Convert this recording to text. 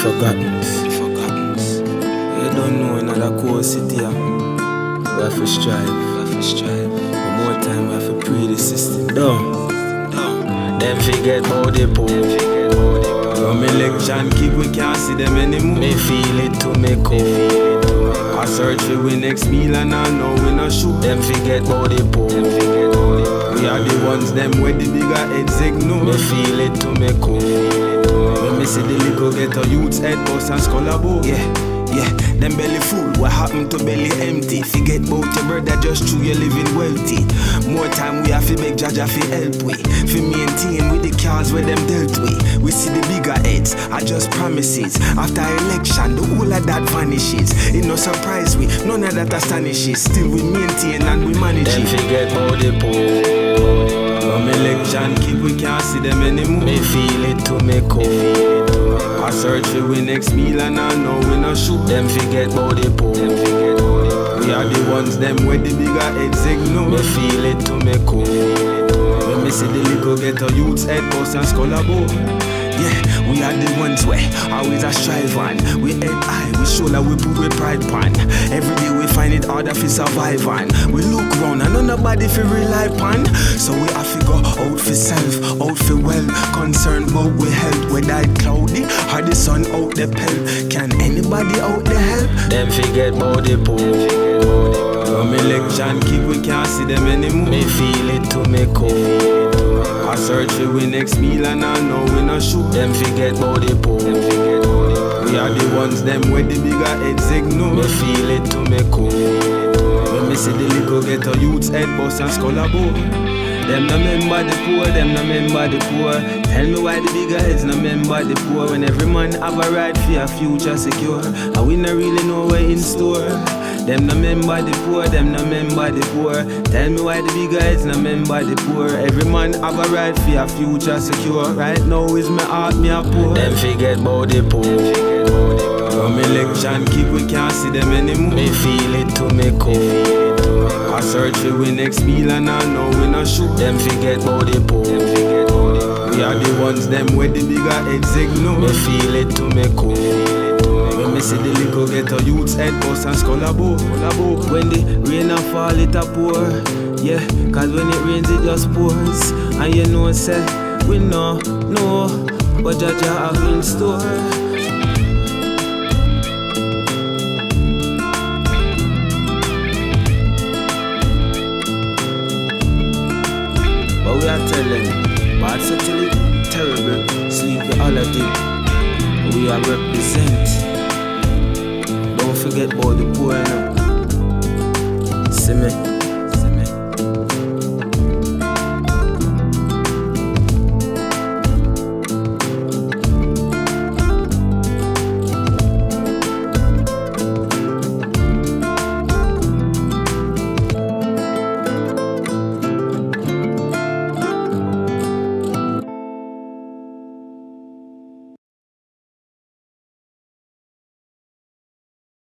forgotten. You don't know another core city. We have to strive. One more time, we have to pray the system. Them forget how they poor. From election, keep we can't see them anymore. Me feel it to me core. I search for we next meal and I know we not sure. Them forget how they poor. We are the ones them where the bigger heads ignore. Me feel it to me core. When me see the little ghetto youths head bust and skull about. Yeah, them belly full, what happened to belly empty? Forget about your brother just through you living wealthy. More time we have to beg Jaja fi help we. Fi maintain with the cards where them dealt we. We see the bigger heads, I just promises. After election, the whole of that vanishes. It no surprise we, none of that astonishes. Still we maintain and we manage Them it. forget how they poor. From election, keep we can't see them anymore. Me feel it to me core. I search for we next meal and I know we not sure. Them forget how they poor. We are the ones them where the bigger heads ignore. Me feel it to me core. When me see the little ghetto youths head bust and skull about. Yeah, we are the ones where always a strive on. We head high, we shoulder, we put we pride pan. Every day we find it harder to survive on. We look round and nobody fi rely pan. So we have to go out for self, out for well. Concerned about we health, whether it cloudy or the sun out the pale. Can anybody out there help? Them forget how they poor. From election, keep we can't see them anymore. Me feel it to me core. I search for we next meal and I know we not sure. Them forget how they poor. We are the ones them where the bigger heads ignore. Me feel it to me core. When me see the little ghetto youths head bust and skull about. Them no member the poor, them no member the poor. Tell me why the bigger heads no member the poor. When every man have a right for a future secure, and we no really know what in store. Them no member the poor, them no member the poor. Tell me why the bigger heads no member the poor. Every man have a right for a future secure. Right now is my heart, me a poor. Them forget how they poor. From election, keep we can't see them anymore. Me feel it to me core. I search for we next meal and I know we not sure. Them forget how they poor. We are the ones them where the bigger heads ignore. Me feel it to me core. When me see the little ghetto youths head bust and skull about. When the rain a fall it a pour. Yeah, cause when it rains it just pours. And you know say, we know what Jaja have in store. But we are telling, bad certainly terrible, sleep with all of them. We are represent. Don't forget about the poor now. See me?